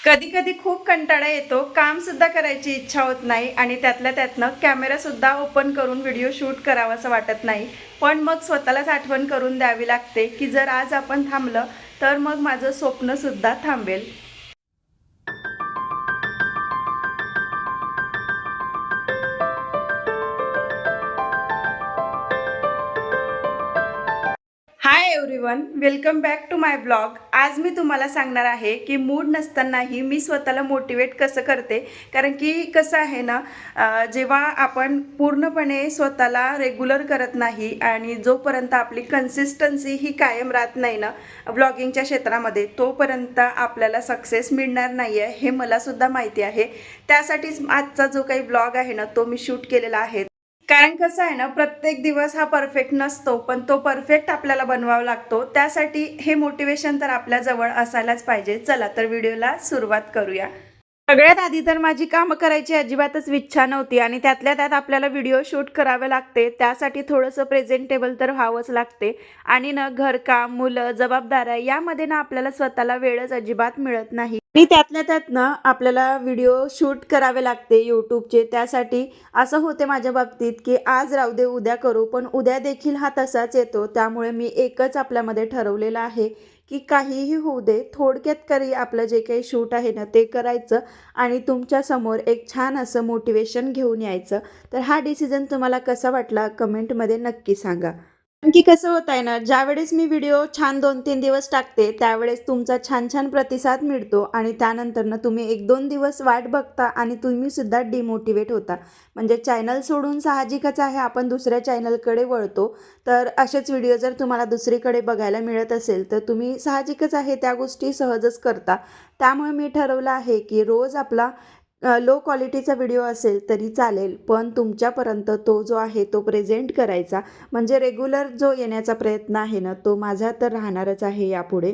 कधी कधी खूप कंटाळा येतो, काम सुद्धा करायची इच्छा होत नाही आणि त्यातल्या त्यातनं कॅमेरा सुद्धा ओपन करून व्हिडिओ शूट करावासं वाटत नाही. पण मग स्वतःलाच आठवण करून द्यावी लागते की जर आज आपण थांबलं तर मग माझं स्वप्न सुद्धा थांबेल. Hi everyone, welcome back to my blog. आज मी तुम्हाला सांगणार आहे की मूड नसतानाही मी स्वतःला मोटिवेट कसं करते. कारण की कसं आहे ना, जेव्हा आपण पूर्णपणे स्वतःला रेग्युलर करत नाही आणि जोपर्यंत आपली कन्सिस्टन्सी ही कायम राहत नाही ना व्लॉगिंगच्या क्षेत्रामध्ये, तोपर्यंत आपल्याला सक्सेस मिळणार नाही आहे, हे मला सुद्धा माहिती आहे. त्यासाठीच आजचा जो काही ब्लॉग आहे ना तो मी शूट केलेला आहे. कारण कसं आहे ना, प्रत्येक दिवस हा परफेक्ट नसतो, पण तो परफेक्ट आपल्याला बनवावा लागतो. त्यासाठी हे मोटिवेशन तर आपल्या जवळ असायलाच पाहिजे. चला तर व्हिडिओला सुरुवात करूया. सगळ्यात आधी तर माझी कामं करायची अजिबातच इच्छा नव्हती आणि त्यातल्या त्यात आपल्याला व्हिडिओ शूट करावे लागते. त्यासाठी थोडंसं प्रेझेंटेबल तर व्हावंच लागते आणि ना घरकाम, मुलं, जबाबदाऱ्या यामध्ये ना आपल्याला स्वतःला वेळच अजिबात मिळत नाही. आणि त्यातल्या त्यात ना आपल्याला व्हिडिओ शूट करावे लागते यूट्यूबचे. त्यासाठी असं होते माझ्या बाबतीत की आज राहू दे उद्या करू, पण उद्या देखील हा तसाच येतो. त्यामुळे मी एकच आपल्यामध्ये ठरवलेलं आहे की काहीही होऊ दे, थोडक्यात तरी आपलं जे काही शूट आहे ना ते करायचं आणि तुमच्यासमोर एक छान असं मोटिवेशन घेऊन यायचं. तर हा डिसिजन तुम्हाला कसा वाटला कमेंटमध्ये नक्की सांगा. कारण की कसं होत आहे ना, ज्यावेळेस मी व्हिडिओ छान 2-3 दिवस टाकते, त्यावेळेस तुमचा छान-छान प्रतिसाद मिळतो आणि त्यानंतर ना तुम्ही 1-2 दिवस वाट बघता आणि तुम्हीसुद्धा डिमोटिवेट होता. म्हणजे चॅनल सोडून साहजिकच आहे आपण दुसऱ्या चॅनलकडे वळतो. तर असेच व्हिडिओ जर तुम्हाला दुसरीकडे बघायला मिळत असेल, तर तुम्ही साहजिकच आहे त्या गोष्टी सहजच करता. त्यामुळे मी ठरवलं आहे की रोज आपला लो क्वालिटीचा व्हिडिओ असेल तरी चालेल, पण तुमच्यापर्यंत तो जो आहे तो प्रेझेंट करायचा. म्हणजे रेग्युलर जो येण्याचा प्रयत्न आहे ना, तो माझा तर राहणारच आहे यापुढे.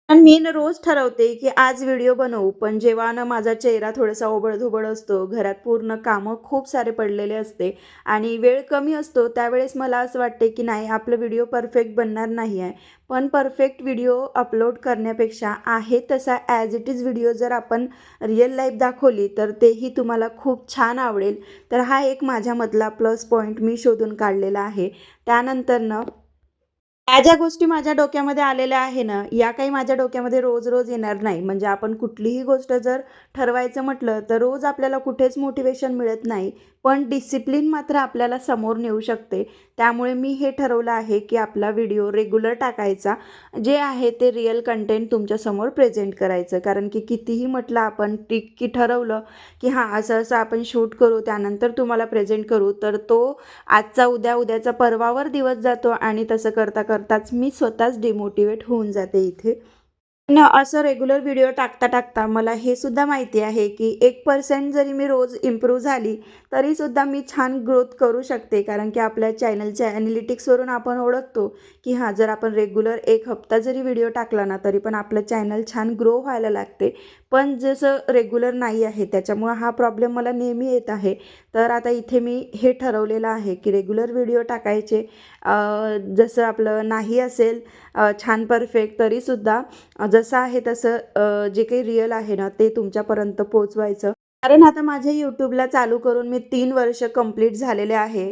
आणि मी ना रोज ठरवते, की आज व्हिडिओ बनवू, पण जेव्हा ना माझा चेहरा थोडासा ओबड-धोबड असतो, घरात पूर्ण कामं खूप सारे पडलेले असते आणि वेळ कमी असतो, त्यावेळेस मला असं वाटते, की नाही आपलं व्हिडिओ परफेक्ट बनणार नाही आहे. पण परफेक्ट व्हिडिओ अपलोड करण्यापेक्षा आहे तसा ॲज इट इज व्हिडिओ जर आपण रिअल लाईफ दाखवली, तर तेही तुम्हाला खूप छान आवडेल. तर हा एक माझ्यामधला प्लस पॉइंट मी शोधून काढलेला आहे. त्यानंतर या ज्या गोष्टी माझ्या डोक्यामध्ये आलेल्या आहे ना, या काही माझ्या डोक्यामध्ये रोज-रोज येणार नाही. म्हणजे आपण कुठलीही गोष्ट जर ठरवायचं म्हटलं, तर रोज आपल्याला कुठेच मोटिवेशन मिळत नाही. पण डिसिप्लिन मात्र आपल्याला समोर नेऊ शकते. त्यामुळे मी हे ठरवलं आहे, की आपला व्हिडिओ रेग्युलर टाकायचा. जे आहे ते रिअल कंटेंट तुमच्यासमोर प्रेझेंट करायचं. कारण की कितीही म्हटलं आपण की ठरवलं, की हां, असं-असं आपण शूट करू, त्यानंतर तुम्हाला प्रेझेंट करू, तर तो आजचा उद्या, उद्याचा परवावर दिवस जातो आणि तसं करता-करताच मी स्वतःच डिमोटिवेट होऊन जाते इथे. पण असं रेग्युलर व्हिडिओ टाकता-टाकता मला हे सुद्धा माहिती आहे, की 1% जरी मी रोज इम्प्रूव्ह झाली, तरीसुद्धा मी छान ग्रोथ करू शकते. कारण की आपल्या चॅनलच्या ॲनालिटिक्सवरून आपण ओळखतो, की हां, जर आपण रेग्युलर 1 हप्ता जरी व्हिडिओ टाकला ना, तरी पण आपलं चॅनल छान ग्रो व्हायला लागते. पण जसं रेग्युलर नाही आहे, त्याच्यामुळं हा प्रॉब्लेम मला नेहमी येत आहे. तर आता इथे मी हे ठरवलेलं आहे, की रेग्युलर व्हिडिओ टाकायचे. जसं आपलं नाही असेल छान परफेक्ट तरीसुद्धा जसं आहे तसं जे काही रिअल आहे ना, ते तुमच्यापर्यंत पोहोचवायचं. कारण आता माझ्या YouTubeला चालू करून मी 3 वर्ष कंप्लीट झालेले आहे.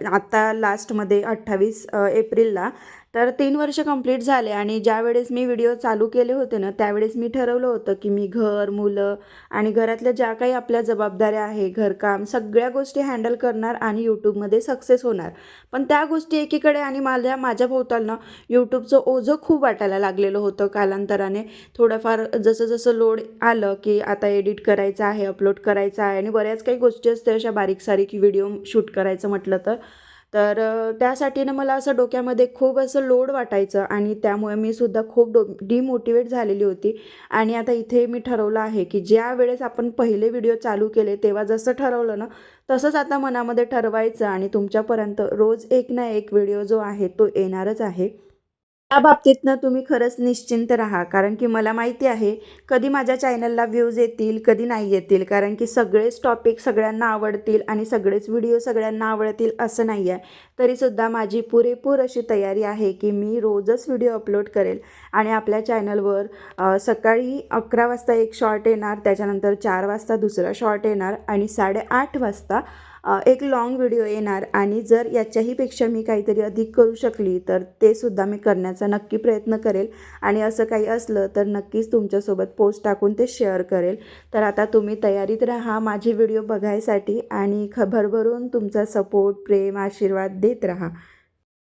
आता लास्टमध्ये 28 एप्रिलला. तर 3 वर्ष कंप्लीट झाले आणि ज्यावेळेस मी व्हिडिओ चालू केले होते ना, त्यावेळेस मी ठरवलं होतं, की मी घर, मुलं आणि घरातल्या ज्या काही आपल्या जबाबदाऱ्या आहे, घरकाम सगळ्या गोष्टी हँडल करणार आणि YouTubeमध्ये सक्सेस होणार. पण त्या गोष्टी एकीकडे आणि माझ्या भोवतालनं YouTubeचं ओझं खूप वाटायला लागलेलं होतं कालांतराने. थोडंफार जसं-जसं लोड आलं, की आता एडिट करायचं आहे, अपलोड करायचं आहे आणि बऱ्याच काही गोष्टी असते अशा बारीक-सारीक व्हिडिओ शूट करायचं म्हटलं तर. तर त्यासाठी ना मला असं डोक्यामध्ये खूप असं लोड वाटायचं आणि त्यामुळे मी सुद्धा खूप डिमोटिवेट झालेली होती. आणि आता इथे मी ठरवलं आहे, की ज्यावेळेस आपण पहिले व्हिडिओ चालू केले, तेव्हा जसं ठरवलं ना, तसंच आता मनामध्ये ठरवायचं आणि तुमच्यापर्यंत रोज एक ना एक व्हिडिओ जो आहे तो येणारच आहे. त्या बाबतीतनं तुम्ही खरंच निश्चिंत राहा. कारण की मला माहिती आहे, कधी माझ्या चॅनलला व्ह्यूज येतील, कधी नाही येतील. कारण की सगळेच टॉपिक सगळ्यांना आवडतील आणि सगळेच व्हिडिओ सगळ्यांना आवडतील असं नाही आहे. तरीसुद्धा माझी पुरेपूर अशी तयारी आहे, की मी रोजच व्हिडिओ अपलोड करेल आणि आपल्या चॅनलवर सकाळी 11 वाजता एक शॉर्ट येणार, त्याच्यानंतर 4 वाजता दुसरा शॉर्ट येणार आणि 8:30 वाजता एक लाँग व्हिडिओ येणार आणि जर याच्याही पेक्षा मी काहीतरी अधिक करू शकली तर ते सुद्धा मी करण्याचा नक्की प्रयत्न करेल आणि असं काही असलं तर नक्कीच तुमच्यासोबत पोस्ट टाकून ते शेअर करेल. तर आता तुम्ही तयारीत राहा माझे व्हिडिओ बघायसाठी आणि भरभरून तुमचा सपोर्ट, प्रेम, आशीर्वाद देत राहा.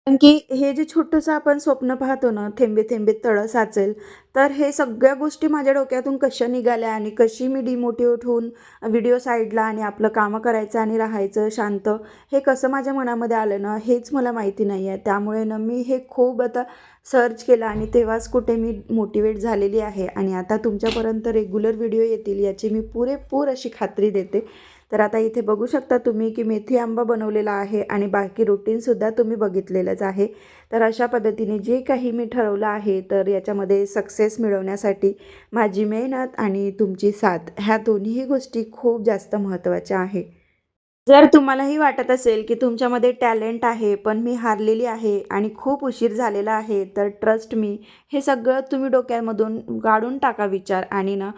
कारण की हे जे छोटंसं आपण स्वप्न पाहतो ना, थेंबे थेंबे तळं साचेल, तर हे सगळ्या गोष्टी माझ्या डोक्यातून कशा निघाल्या आणि कशी मी डिमोटिवेट होऊन व्हिडिओ साईडला आणि आपलं कामं करायचं आणि राहायचं शांत, हे कसं माझ्या मनामध्ये आलं ना, हेच मला माहिती नाही आहे. त्यामुळे ना मी हे खूप आता सर्च केलं आणि तेव्हाच कुठे मी मोटिवेट झालेली आहे आणि आता तुमच्यापर्यंत रेग्युलर व्हिडिओ येतील याची मी पुरेपूर अशी खात्री देते. तर आता इथे बघू शकता तुम्ही की मेथी आंबा बनवलेला आहे आणि बाकी रुटीनसुद्धा तुम्ही बघितलेलंच आहे. तर अशा पद्धतीने जे काही मी ठरवलं आहे तर याच्यामध्ये सक्सेस मिळवण्यासाठी माझी मेहनत आणि तुमची साथ ह्या दोन्हीही गोष्टी खूप जास्त महत्त्वाच्या आहे. जर तुम्हालाही वाटत असेल की तुमच्यामध्ये टॅलेंट आहे, पण मी हारलेली आहे आणि खूप उशीर झालेला आहे, तर ट्रस्ट मी हे सगळं तुम्ही डोक्यामधून काढून टाका विचार आणि ना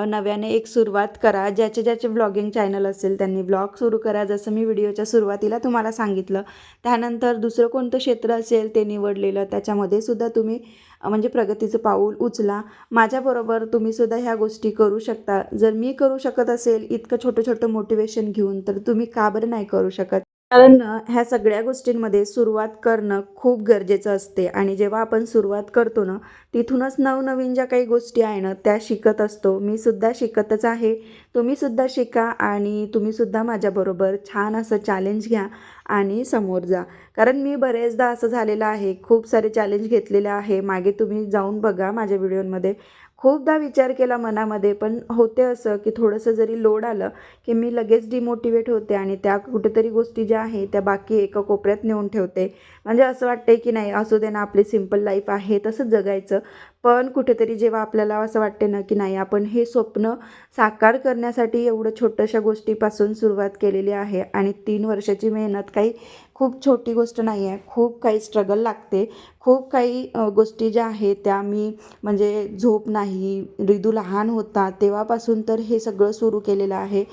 नव्याने एक सुरुवात करा. ज्याचे ज्याचे व्लॉगिंग चॅनल असेल त्यांनी व्लॉग सुरू करा, जसं मी व्हिडिओच्या सुरुवातीला तुम्हाला सांगितलं. त्यानंतर दुसरं कोणतं क्षेत्र असेल ते निवडलेलं त्याच्यामध्ये सुद्धा तुम्ही म्हणजे प्रगतीचं पाऊल उचला. माझ्याबरोबर तुम्हीसुद्धा ह्या गोष्टी करू शकता. जर मी करू शकत असेल इतकं छोटं-छोटं मोटिवेशन घेऊन, तर तुम्ही का बरं नाही करू शकत? कारण ना ह्या सगळ्या गोष्टींमध्ये सुरुवात करणं खूप गरजेचं असते आणि जेव्हा आपण सुरुवात करतो ना, तिथूनच नवनवीन ज्या काही गोष्टी आहे ना, त्या शिकत असतो. मी सुद्धा शिकतच आहे. तुम्हीसुद्धा शिका आणि तुम्हीसुद्धा माझ्याबरोबर छान असं चॅलेंज घ्या आणि समोर जा. कारण मी बरेचदा असं झालेलं आहे, खूप सारे चॅलेंज घेतलेले आहे. मागे तुम्ही जाऊन बघा माझ्या व्हिडिओमध्ये. खूपदा विचार केला मनामध्ये, पण होते असं की थोडंसं जरी लोड आलं, की मी लगेच डिमोटिवेट होते आणि त्या कुठेतरी गोष्टी ज्या आहेत, त्या बाकी एका कोपऱ्यात नेऊन ठेवते. म्हणजे असं वाटतंय की नाही असू दे ना, आपली सिंपल लाईफ आहे तसंच जगायचं. पण कुठेतरी जेव्हा आपल्याला असं वाटते ना, की नाही आपण हे स्वप्न साकार करण्यासाठी एवढं छोट्याशा गोष्टीपासून सुरुवात केलेली आहे आणि 3 वर्षाची मेहनत काही खूप छोटी गोष्ट नाही आहे. खूप काही स्ट्रगल लागते. खूप काही गोष्टी ज्या आहेत त्या मी म्हणजे झोप नाही, रिदू लहान होता तेव्हापासून तर हे सगळं सुरू केलेलं आहे.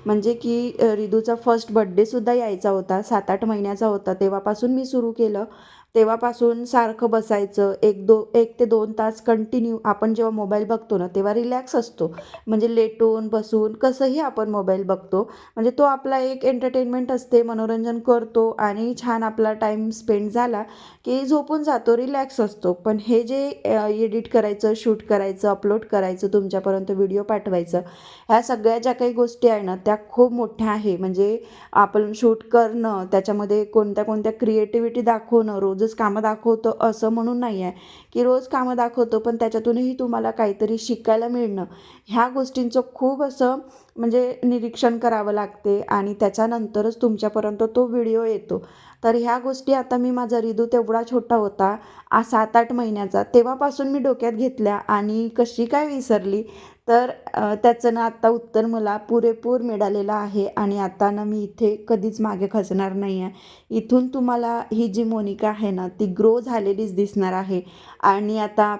म्हणजे की रिदूचा फर्स्ट बर्थडेसुद्धा यायचा होता. 7-8 महिन्याचा होता तेव्हापासून मी सुरू केलं. तेव्हापासून सारखं बसायचं. 1 ते 2 तास कंटिन्यू आपण जेव्हा मोबाईल बघतो ना, तेव्हा रिलॅक्स असतो. म्हणजे लेटून, बसून कसंही आपण मोबाईल बघतो. म्हणजे तो आपला एक एंटरटेनमेंट असते, मनोरंजन करतो आणि छान आपला टाईम स्पेंड झाला, की झोपून जातो, रिलॅक्स असतो. पण हे जे एडिट करायचं, शूट करायचं, अपलोड करायचं, तुमच्यापर्यंत व्हिडिओ पाठवायचं, ह्या सगळ्या ज्या काही गोष्टी आहे ना, त्या खूप मोठ्या आहे. म्हणजे आपण शूट करणं, त्याच्यामध्ये कोणत्या कोणत्या क्रिएटिव्हिटी दाखवणं, रोजच कामं दाखवतो असं म्हणून नाही आहे, की रोज कामं दाखवतो, पण त्याच्यातूनही तुम्हाला काहीतरी शिकायला मिळणं, ह्या गोष्टींचं खूप असं म्हणजे निरीक्षण करावं लागते आणि त्याच्यानंतरच तुमच्यापर्यंत तो व्हिडिओ येतो. तर ह्या गोष्टी आता मी माझा रिदू तेवढा छोटा होता, 7-8 महिन्याचा, तेव्हापासून मी डोक्यात घेतल्या आणि कशी काय विसरली? तर त्याचं ना आत्ता उत्तर मला पुरेपूर मिळालेलं आहे आणि आता ना मी इथे कधीच मागे खचणार नाही आहे. इथून तुम्हाला ही जी मोनिका आहे ना, ती ग्रो झालेलीच दिसणार आहे आणि आता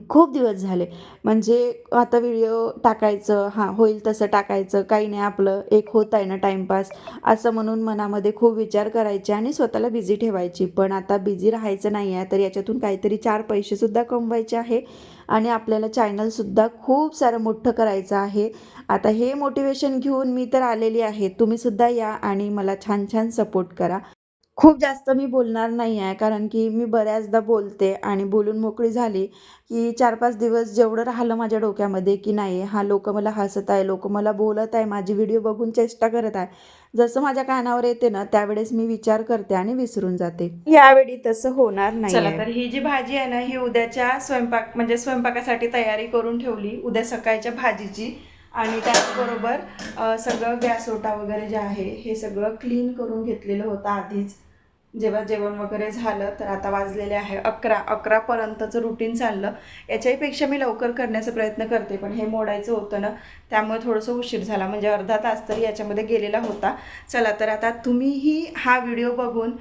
खूप दिवस झाले. म्हणजे आता व्हिडिओ टाकायचं, हां, होईल तसं टाकायचं, काही नाही आपलं एक होत आहे ना टाईमपास, असं म्हणून मनामध्ये खूप विचार करायचे आणि स्वतःला बिझी ठेवायची. पण आता बिझी राहायचं नाही आहे, तर याच्यातून काहीतरी 4 पैसेसुद्धा कमवायचे आहे आणि आपल्याला चॅनलसुद्धा खूप सारं मोठं करायचं आहे. आता हे मोटिवेशन घेऊन मी तर आलेली आहे. तुम्हीसुद्धा या आणि मला छान छान सपोर्ट करा. खूप जास्त मी बोलणार नाही आहे, कारण की मी बऱ्याचदा बोलते आणि बोलून मोकळी झाली, की 4-5 दिवस जेवढं राहिलं माझ्या डोक्यामध्ये, की नाही हां, लोकं मला हसत आहे, लोकं मला बोलत आहे, माझी व्हिडिओ बघून चेष्टा करत आहे. जसं माझ्या कानावर येते ना, त्यावेळेस मी विचार करते आणि विसरून जाते. यावेळी तसं होणार नाही चला, तर ही जी भाजी आहे ना, ही उद्याच्या म्हणजे स्वयंपाकासाठी तयारी करून ठेवली, उद्या सकाळच्या भाजीची. आणि त्याचबरोबर सगळं गॅस ओटा वगैरे जे आहे, हे सगळं क्लीन करून घेतलेलं होतं आधीच. जेव्हा जेवण वगैरे झालं तर आता वाजलेले आहे 11पर्यंतचं रुटीन चाललं. याच्याहीपेक्षा मी लवकर करण्याचा प्रयत्न करते, पण हे मोडायचं होतं ना, त्यामुळे थोडंसं उशीर झाला, म्हणजे अर्धा तास तरी याच्यामध्ये गेलेला होता. चला तर आता तुम्हीही हा व्हिडिओ बघून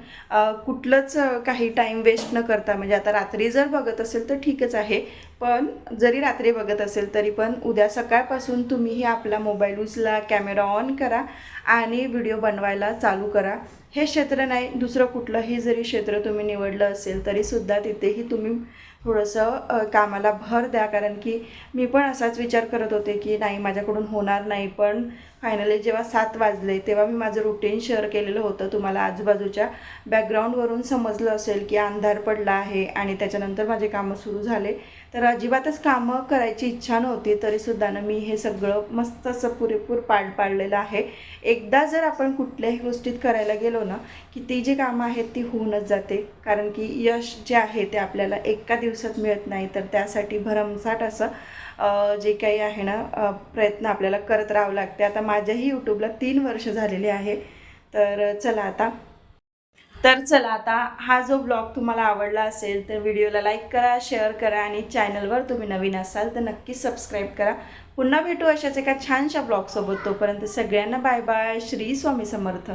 कुठलंच काही टाईम वेस्ट न करता, म्हणजे आता रात्री जर बघत असेल तर ठीकच आहे, पण जरी रात्री बघत असेल तरी पण उद्या सकाळपासून तुम्हीही आपला मोबाईल उचला, कॅमेरा ऑन करा आणि व्हिडिओ बनवायला चालू करा. हे क्षेत्र नाही, दुसरं कुठलंही जरी क्षेत्र तुम्ही निवडलं असेल तरीसुद्धा तिथेही तुम्ही थोडंसं कामाला भर द्या. कारण की मी पण असाच विचार करत होते की नाही माझ्याकडून होणार नाही, पण फायनली जेव्हा 7 वाजले तेव्हा मी माझं रुटीन शेअर केलेलं होतं. तुम्हाला आजूबाजूच्या बॅकग्राऊंडवरून समजलं असेल की अंधार पडला आहे आणि त्याच्यानंतर माझे कामं सुरू झाले. तर अजिबातच कामं करायची इच्छा नव्हती, तरीसुद्धा ना मी हे सगळं मस्त असं पुरेपूर पाडलेलं आहे. एकदा जर आपण कुठल्याही गोष्टीत करायला गेलो ना की ती जी कामं आहेत ती होऊनच जाते. कारण की यश जे आहे ते आपल्याला एका दिवसात मिळत नाही, तर त्यासाठी भरमसाठ असं जे काही आहे ना प्रयत्न आपल्याला करत राहावं लागते. आता माझ्याही यूट्यूबला 3 वर्ष झालेले आहे. तर चला आता हा जो ब्लॉग तुम्हाला आवडला असेल तर व्हिडिओला लाईक करा, शेअर करा आणि चॅनलवर तुम्ही नवीन असाल तर नक्कीच सबस्क्राईब करा. पुन्हा भेटू अशाच एका छानशा ब्लॉगसोबत. तोपर्यंत सगळ्यांना बाय बाय. श्री स्वामी समर्थ.